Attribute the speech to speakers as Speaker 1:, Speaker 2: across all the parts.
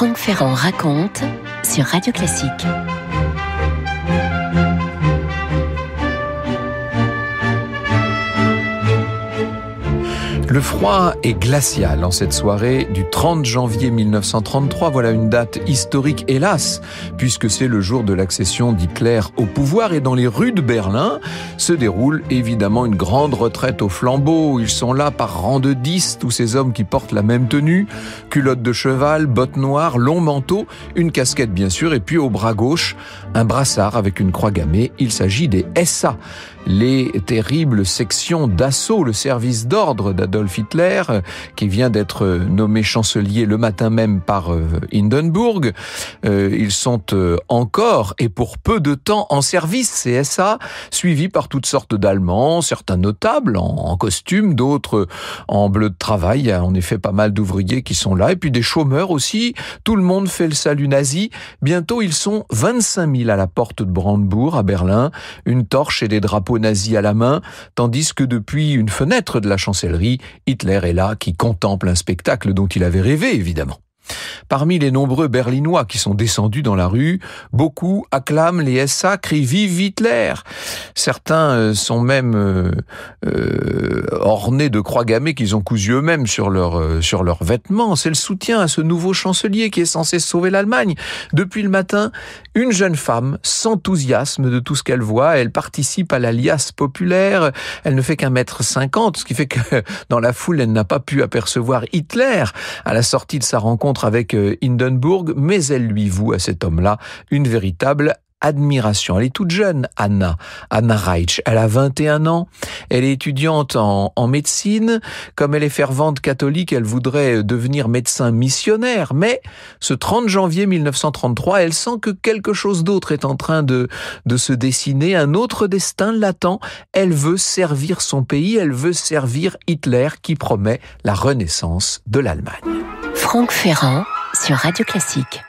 Speaker 1: Franck Ferrand raconte sur Radio Classique.
Speaker 2: Le froid est glacial en cette soirée du 30 janvier 1933. Voilà une date historique, hélas, puisque c'est le jour de l'accession d'Hitler au pouvoir. Et dans les rues de Berlin se déroule évidemment une grande retraite au flambeau. Ils sont là par rang de 10, tous ces hommes qui portent la même tenue, culottes de cheval, bottes noires, long manteau, une casquette bien sûr, et puis au bras gauche, un brassard avec une croix gammée. Il s'agit des SA, les terribles sections d'assaut, le service d'ordre d'Adolf Hitler, qui vient d'être nommé chancelier le matin même par Hindenburg. Ils sont encore et pour peu de temps en service, ces SA, suivis par toutes sortes d'Allemands, certains notables en costume, d'autres en bleu de travail. Il y a en effet pas mal d'ouvriers qui sont là, et puis des chômeurs aussi. Tout le monde fait le salut nazi. Bientôt, ils sont 25 000 à la porte de Brandebourg, à Berlin, une torche et des drapeaux nazis à la main, tandis que depuis une fenêtre de la chancellerie, Hitler est là, qui contemple un spectacle dont il avait rêvé, évidemment. Parmi les nombreux Berlinois qui sont descendus dans la rue, beaucoup acclament les SA, crient « Vive Hitler !» Certains sont même ornés de croix gammées qu'ils ont cousues eux-mêmes sur leurs vêtements. C'est le soutien à ce nouveau chancelier qui est censé sauver l'Allemagne. Depuis le matin, une jeune femme s'enthousiasme de tout ce qu'elle voit. Elle participe à la liasse populaire. Elle ne fait qu'1,50 m, ce qui fait que dans la foule, elle n'a pas pu apercevoir Hitler à la sortie de sa rencontre avec Hindenburg, mais elle lui voue à cet homme-là une véritable admiration. Elle est toute jeune, Anna Reitsch. Elle a 21 ans. Elle est étudiante en médecine. Comme elle est fervente catholique, elle voudrait devenir médecin missionnaire. Mais ce 30 janvier 1933, elle sent que quelque chose d'autre est en train de se dessiner. Un autre destin l'attend. Elle veut servir son pays. Elle veut servir Hitler qui promet la renaissance de l'Allemagne.
Speaker 1: Franck Ferrand sur Radio Classique.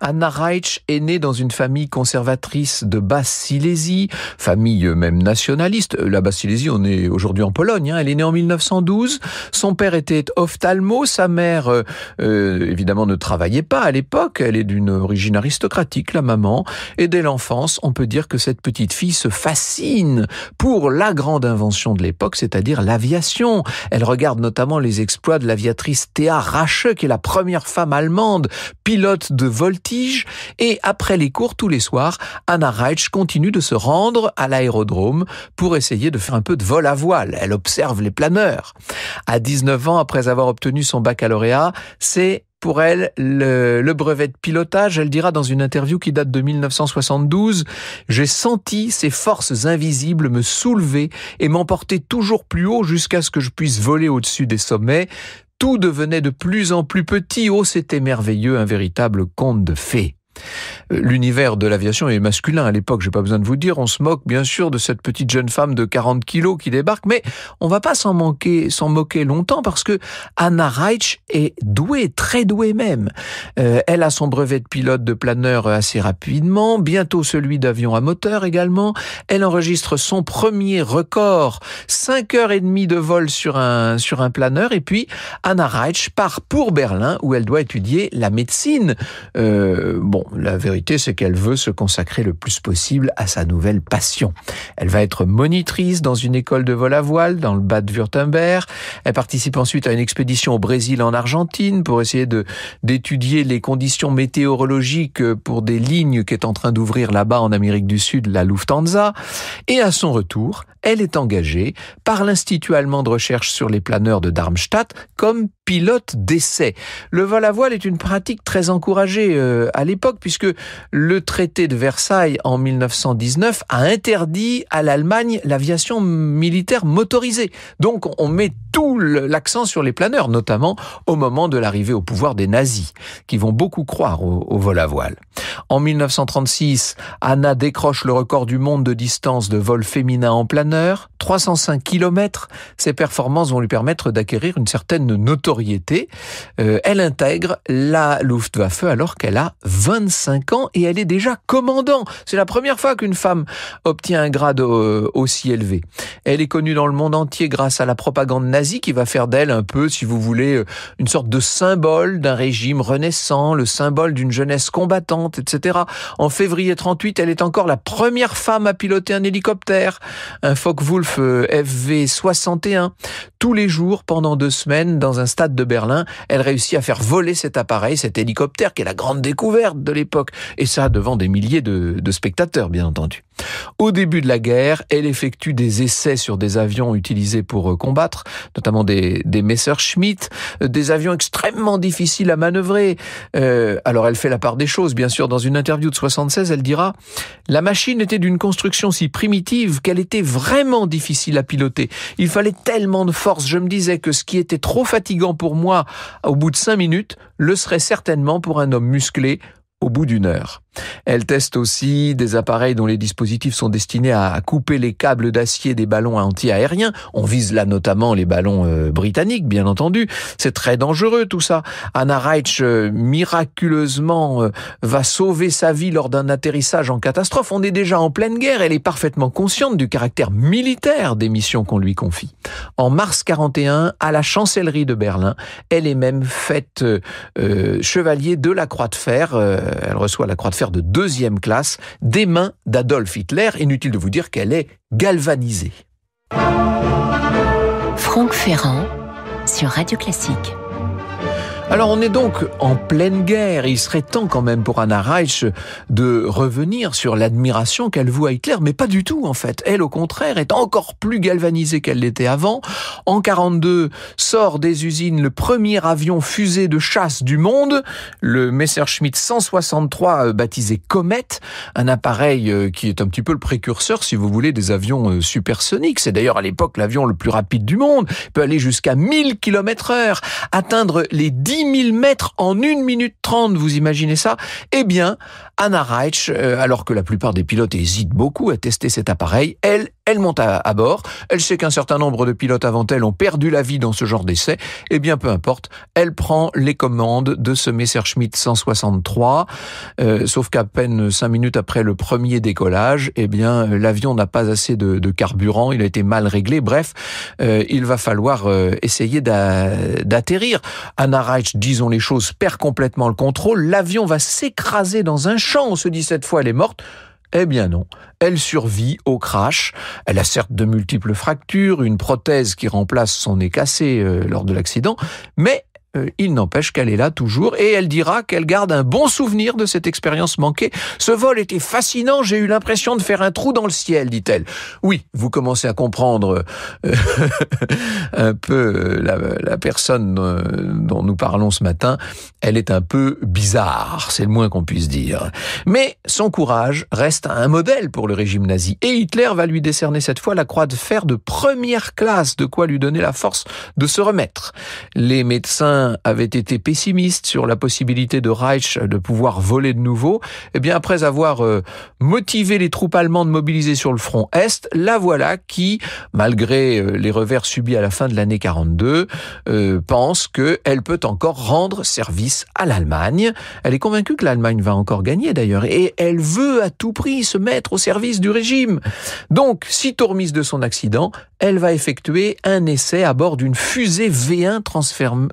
Speaker 2: Anna Reitsch est née dans une famille conservatrice de Basse-Silésie, famille même nationaliste. La Basse-Silésie, on est aujourd'hui en Pologne. Elle est née en 1912. Son père était ophtalmo. Sa mère, évidemment, ne travaillait pas à l'époque. Elle est d'une origine aristocratique, la maman. Et dès l'enfance, on peut dire que cette petite fille se fascine pour la grande invention de l'époque, c'est-à-dire l'aviation. Elle regarde notamment les exploits de l'aviatrice Thea Rache, qui est la première femme allemande, pilote de voltige. Et après les cours, tous les soirs, Anna Reitsch continue de se rendre à l'aérodrome pour essayer de faire un peu de vol à voile. Elle observe les planeurs. À 19 ans, après avoir obtenu son baccalauréat, c'est pour elle le brevet de pilotage. Elle dira dans une interview qui date de 1972 « J'ai senti ces forces invisibles me soulever et m'emporter toujours plus haut jusqu'à ce que je puisse voler au-dessus des sommets. Tout devenait de plus en plus petit. Oh, c'était merveilleux, un véritable conte de fées. » L'univers de l'aviation est masculin à l'époque, j'ai pas besoin de vous dire. On se moque bien sûr de cette petite jeune femme de 40 kilos qui débarque, mais on va pas s'en moquer longtemps parce que Anna Reitsch est douée, très douée même. Elle a son brevet de pilote de planeur assez rapidement, bientôt celui d'avion à moteur également. Elle enregistre son premier record, 5h30 de vol sur un planeur, et puis Anna Reitsch part pour Berlin où elle doit étudier la médecine. La vérité, c'est qu'elle veut se consacrer le plus possible à sa nouvelle passion. Elle va être monitrice dans une école de vol à voile, dans le Bade-Wurtemberg. Elle participe ensuite à une expédition au Brésil, en Argentine, pour essayer d'étudier les conditions météorologiques pour des lignes qu'est en train d'ouvrir là-bas en Amérique du Sud, la Lufthansa. Et à son retour, elle est engagée par l'Institut allemand de recherche sur les planeurs de Darmstadt comme pilote d'essai. Le vol à voile est une pratique très encouragée à l'époque, puisque le traité de Versailles en 1919 a interdit à l'Allemagne l'aviation militaire motorisée. Donc on met tout l'accent sur les planeurs, notamment au moment de l'arrivée au pouvoir des nazis, qui vont beaucoup croire au vol à voile. En 1936, Anna décroche le record du monde de distance de vol féminin en planeur, 305 km. Ses performances vont lui permettre d'acquérir une certaine notoriété. Elle intègre la Luftwaffe alors qu'elle a 25 ans et elle est déjà commandant. C'est la première fois qu'une femme obtient un grade aussi élevé. Elle est connue dans le monde entier grâce à la propagande nazie qui va faire d'elle un peu, si vous voulez, une sorte de symbole d'un régime renaissant, le symbole d'une jeunesse combattante, etc. En février 38, elle est encore la première femme à piloter un hélicoptère, un Focke-Wulf FV-61. Tous les jours, pendant 2 semaines, dans un stade de Berlin, elle réussit à faire voler cet appareil, cet hélicoptère, qui est la grande découverte de l'époque. Et ça, devant des milliers de spectateurs, bien entendu. Au début de la guerre, elle effectue des essais sur des avions utilisés pour combattre, notamment des Messerschmitt, des avions extrêmement difficiles à manœuvrer. Alors elle fait la part des choses, bien sûr. Dans une interview de 76, elle dira « La machine était d'une construction si primitive qu'elle était vraiment difficile à piloter. Il fallait tellement de force. Je me disais que ce qui était trop fatigant pour moi au bout de 5 minutes le serait certainement pour un homme musclé au bout d'1 heure. » Elle teste aussi des appareils dont les dispositifs sont destinés à couper les câbles d'acier des ballons anti-aériens. On vise là notamment les ballons britanniques, bien entendu. C'est très dangereux tout ça. Anna Reitsch, miraculeusement, va sauver sa vie lors d'un atterrissage en catastrophe. On est déjà en pleine guerre. Elle est parfaitement consciente du caractère militaire des missions qu'on lui confie. En mars 41, à la chancellerie de Berlin, elle est même faite chevalier de la Croix de Fer. Elle reçoit la Croix de Fer de 2e classe des mains d'Adolf Hitler. Inutile de vous dire qu'elle est galvanisée.
Speaker 1: Franck Ferrand sur Radio Classique.
Speaker 2: Alors on est donc en pleine guerre et il serait temps quand même pour Anna Reitsch de revenir sur l'admiration qu'elle voue à Hitler, mais pas du tout en fait. Elle au contraire est encore plus galvanisée qu'elle l'était avant. En 42 sort des usines le premier avion fusée de chasse du monde, le Messerschmitt 163 baptisé Comet, un appareil qui est un petit peu le précurseur si vous voulez des avions supersoniques. C'est d'ailleurs à l'époque l'avion le plus rapide du monde, il peut aller jusqu'à 1000 km/h, atteindre les 10 000 mètres en 1 minute 30, vous imaginez ça? Eh bien, Anna Reitsch, alors que la plupart des pilotes hésitent beaucoup à tester cet appareil, elle monte à bord. Elle sait qu'un certain nombre de pilotes avant elle ont perdu la vie dans ce genre d'essai. Eh bien, peu importe, elle prend les commandes de ce Messerschmitt 163. Sauf qu'à peine 5 minutes après le premier décollage, eh bien, l'avion n'a pas assez de carburant. Il a été mal réglé. Bref, il va falloir essayer d'atterrir. Anna Reitsch, disons les choses, perd complètement le contrôle. L'avion va s'écraser dans un champ. On se dit cette fois, elle est morte. Eh bien non, elle survit au crash. Elle a certes de multiples fractures, une prothèse qui remplace son nez cassé lors de l'accident, mais il n'empêche qu'elle est là toujours et elle dira qu'elle garde un bon souvenir de cette expérience manquée. Ce vol était fascinant, j'ai eu l'impression de faire un trou dans le ciel, dit-elle. Oui, vous commencez à comprendre un peu la personne dont nous parlons ce matin. Elle est un peu bizarre, c'est le moins qu'on puisse dire. Mais son courage reste un modèle pour le régime nazi et Hitler va lui décerner cette fois la Croix de Fer de 1re classe, de quoi lui donner la force de se remettre. Les médecins avait été pessimiste sur la possibilité de Reitsch de pouvoir voler de nouveau, eh bien après avoir motivé les troupes allemandes mobilisées sur le front Est, la voilà qui, malgré les revers subis à la fin de l'année 42, pense qu'elle peut encore rendre service à l'Allemagne. Elle est convaincue que l'Allemagne va encore gagner d'ailleurs, et elle veut à tout prix se mettre au service du régime. Donc, sitôt remise de son accident, elle va effectuer un essai à bord d'une fusée V1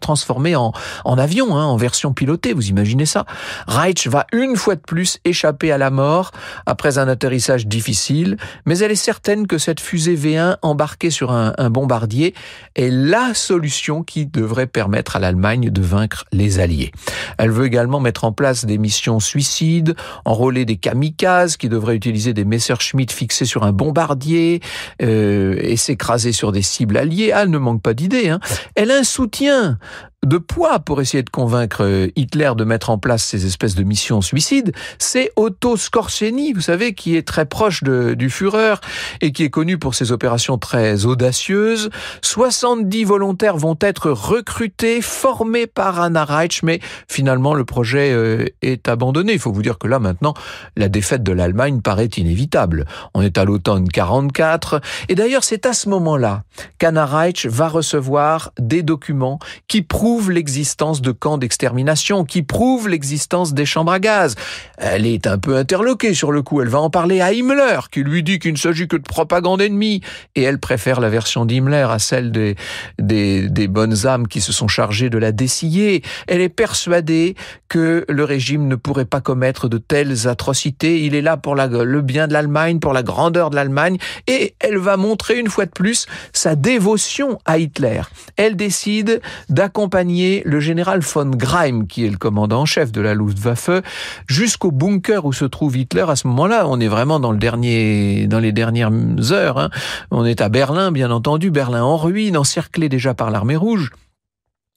Speaker 2: transformée en avion, en version pilotée, vous imaginez ça? Reitsch va une fois de plus échapper à la mort après un atterrissage difficile, mais elle est certaine que cette fusée V1 embarquée sur un bombardier est la solution qui devrait permettre à l'Allemagne de vaincre les Alliés. Elle veut également mettre en place des missions suicides, enrôler des kamikazes qui devraient utiliser des Messerschmitt fixés sur un bombardier et s'écraser sur des cibles alliées. Elle ne manque pas d'idées. Elle a un soutien de poids pour essayer de convaincre Hitler de mettre en place ces espèces de missions suicides, c'est Otto Skorzeny, vous savez, qui est très proche du Führer et qui est connu pour ses opérations très audacieuses. 70 volontaires vont être recrutés, formés par Anna Reitsch, mais finalement le projet est abandonné. Il faut vous dire que là maintenant, la défaite de l'Allemagne paraît inévitable. On est à l'automne 44, et d'ailleurs c'est à ce moment-là qu'Anna Reitsch va recevoir des documents qui prouvent prouve l'existence de camps d'extermination, qui prouve l'existence des chambres à gaz. Elle est un peu interloquée sur le coup. Elle va en parler à Himmler, qui lui dit qu'il ne s'agit que de propagande ennemie. Et elle préfère la version d'Himmler à celle des bonnes âmes qui se sont chargées de la dessiller. Elle est persuadée que le régime ne pourrait pas commettre de telles atrocités. Il est là pour le bien de l'Allemagne, pour la grandeur de l'Allemagne. Et elle va montrer une fois de plus sa dévotion à Hitler. Elle décide d'accompagner le général von Greim, qui est le commandant en chef de la Luftwaffe, jusqu'au bunker où se trouve Hitler. À ce moment-là, on est vraiment dans les dernières heures, hein. On est à Berlin, bien entendu, Berlin en ruine, encerclé déjà par l'armée rouge.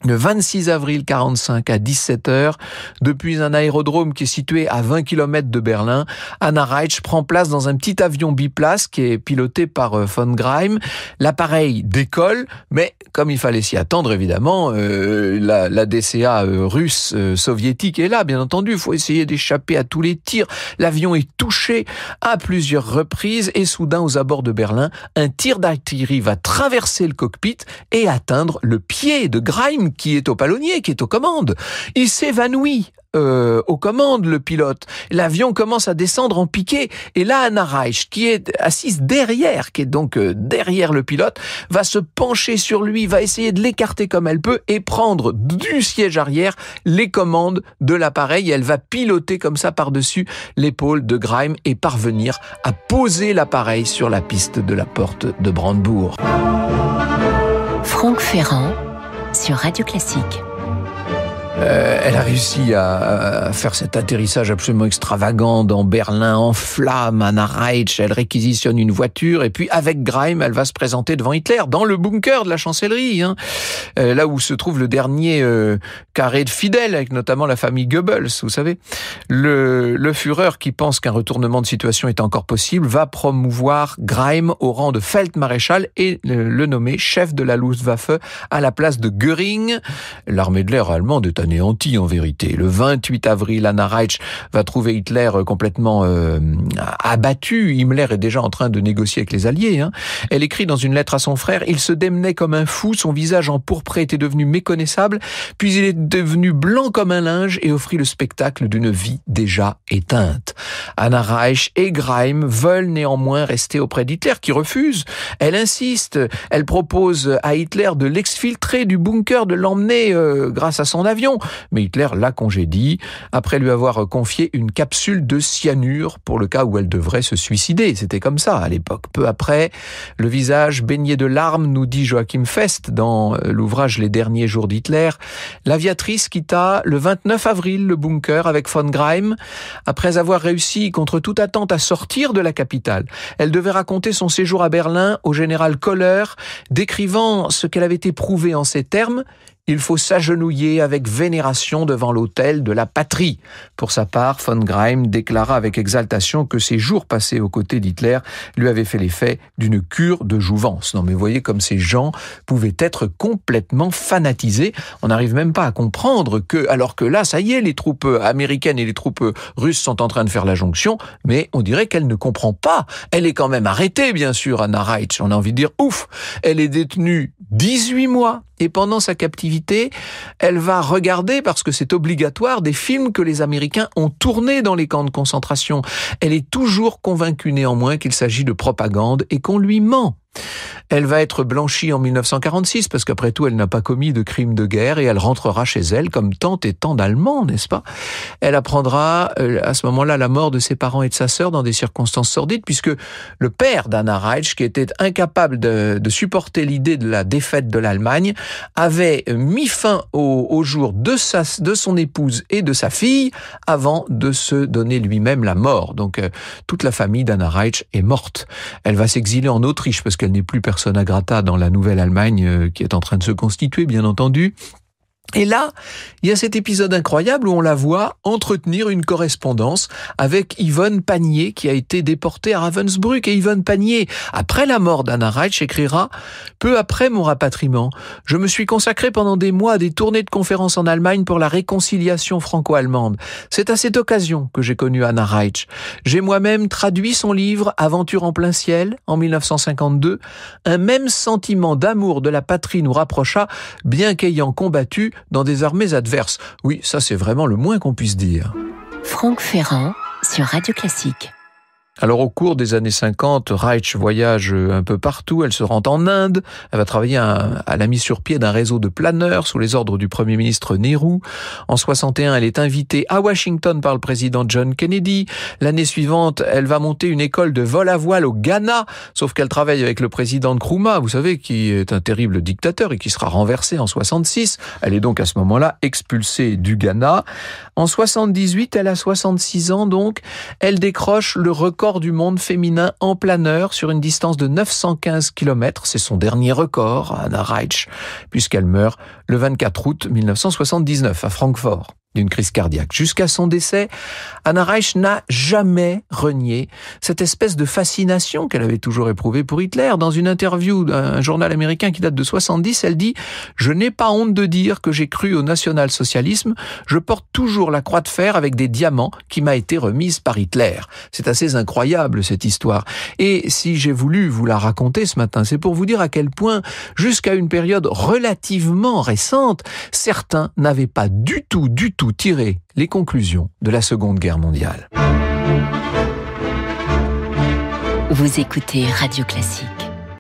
Speaker 2: Le 26 avril 45 à 17h, depuis un aérodrome qui est situé à 20 km de Berlin, Anna Reitsch prend place dans un petit avion biplace qui est piloté par von Greim. L'appareil décolle, mais comme il fallait s'y attendre, évidemment, la DCA russe, soviétique est là, bien entendu. Il faut essayer d'échapper à tous les tirs. L'avion est touché à plusieurs reprises et soudain, aux abords de Berlin, un tir d'artillerie va traverser le cockpit et atteindre le pied de Greim, qui est au palonnier, qui est aux commandes. Il s'évanouit aux commandes, le pilote. L'avion commence à descendre en piqué. Et là, Anna Reitsch, qui est assise derrière, qui est donc derrière le pilote, va se pencher sur lui, va essayer de l'écarter comme elle peut et prendre du siège arrière les commandes de l'appareil. Elle va piloter comme ça par-dessus l'épaule de Greim et parvenir à poser l'appareil sur la piste de la porte de Brandebourg.
Speaker 1: Franck Ferrand sur Radio Classique.
Speaker 2: Elle a réussi à faire cet atterrissage absolument extravagant dans Berlin en flammes. Anna Reitsch, elle réquisitionne une voiture et puis avec Greim, elle va se présenter devant Hitler dans le bunker de la chancellerie, hein. Là où se trouve le dernier carré de fidèles, avec notamment la famille Goebbels, vous savez. Le Führer, qui pense qu'un retournement de situation est encore possible, va promouvoir Greim au rang de Feldmaréchal et le nommer chef de la Luftwaffe à la place de Göring. L'armée de l'air allemande est anéantie en vérité. Le 28 avril, Anna Reitsch va trouver Hitler complètement abattu. Himmler est déjà en train de négocier avec les Alliés, hein. Elle écrit dans une lettre à son frère: il se démenait comme un fou, son visage empourpré était devenu méconnaissable, puis il est devenu blanc comme un linge et offrit le spectacle d'une vie déjà éteinte. Anna Reitsch et Greim veulent néanmoins rester auprès d'Hitler, qui refuse. Elle insiste, elle propose à Hitler de l'exfiltrer du bunker, de l'emmener grâce à son avion. Mais Hitler la congédie, après lui avoir confié une capsule de cyanure pour le cas où elle devrait se suicider. C'était comme ça à l'époque. Peu après, le visage baigné de larmes, nous dit Joachim Fest dans l'ouvrage Les derniers jours d'Hitler, l'aviatrice quitta le 29 avril le bunker avec von Greim, après avoir réussi contre toute attente à sortir de la capitale. Elle devait raconter son séjour à Berlin au général Koller, décrivant ce qu'elle avait éprouvé en ces termes: il faut s'agenouiller avec vénération devant l'autel de la patrie. Pour sa part, von Greim déclara avec exaltation que ses jours passés aux côtés d'Hitler lui avaient fait l'effet d'une cure de jouvence. Non mais vous voyez comme ces gens pouvaient être complètement fanatisés. On n'arrive même pas à comprendre que, alors que là, ça y est, les troupes américaines et les troupes russes sont en train de faire la jonction, mais on dirait qu'elle ne comprend pas. Elle est quand même arrêtée, bien sûr, Anna Reitsch. On a envie de dire, ouf, elle est détenue 18 mois. Et pendant sa captivité, elle va regarder, parce que c'est obligatoire, des films que les Américains ont tournés dans les camps de concentration. Elle est toujours convaincue néanmoins qu'il s'agit de propagande et qu'on lui ment. Elle va être blanchie en 1946 parce qu'après tout, elle n'a pas commis de crimes de guerre et elle rentrera chez elle comme tant et tant d'Allemands, n'est-ce pas? Elle apprendra à ce moment-là la mort de ses parents et de sa sœur dans des circonstances sordides puisque le père d'Anna Reitsch, qui était incapable de supporter l'idée de la défaite de l'Allemagne, avait mis fin au jour de son épouse et de sa fille avant de se donner lui-même la mort. Donc toute la famille d'Anna Reitsch est morte. Elle va s'exiler en Autriche parce qu'elle n'est plus persona grata dans la nouvelle Allemagne qui est en train de se constituer, bien entendu. Et là, il y a cet épisode incroyable où on la voit entretenir une correspondance avec Yvonne Panier, qui a été déportée à Ravensbrück. Et Yvonne Panier, après la mort d'Anna Reitsch, écrira « Peu après mon rapatriement, je me suis consacré pendant des mois à des tournées de conférences en Allemagne pour la réconciliation franco-allemande. C'est à cette occasion que j'ai connu Anna Reitsch. J'ai moi-même traduit son livre « Aventure en plein ciel » en 1952. Un même sentiment d'amour de la patrie nous rapprocha, bien qu'ayant combattu, dans des armées adverses. Oui, ça c'est vraiment le moins qu'on puisse dire.
Speaker 1: Franck Ferrand sur Radio Classique.
Speaker 2: Alors au cours des années 50, Reich voyage un peu partout, elle se rend en Inde, elle va travailler à la mise sur pied d'un réseau de planeurs sous les ordres du Premier ministre Nehru. En 61, elle est invitée à Washington par le président John Kennedy. L'année suivante, elle va monter une école de vol à voile au Ghana, sauf qu'elle travaille avec le président Nkrumah, vous savez, qui est un terrible dictateur et qui sera renversé en 66. Elle est donc à ce moment-là expulsée du Ghana. En 78, elle a 66 ans donc, elle décroche le record du monde féminin en planeur sur une distance de 915 km. C'est son dernier record, Anna Reich, puisqu'elle meurt le 24 août 1979 à Francfort d'une crise cardiaque. Jusqu'à son décès, Anna Reich n'a jamais renié cette espèce de fascination qu'elle avait toujours éprouvée pour Hitler. Dans une interview d'un journal américain qui date de 70, elle dit « Je n'ai pas honte de dire que j'ai cru au national-socialisme. Je porte toujours la croix de fer avec des diamants qui m'a été remise par Hitler. » C'est assez incroyable cette histoire. Et si j'ai voulu vous la raconter ce matin, c'est pour vous dire à quel point, jusqu'à une période relativement récente, certains n'avaient pas du tout tiré les conclusions de la Seconde Guerre mondiale.
Speaker 1: Vous écoutez Radio Classique.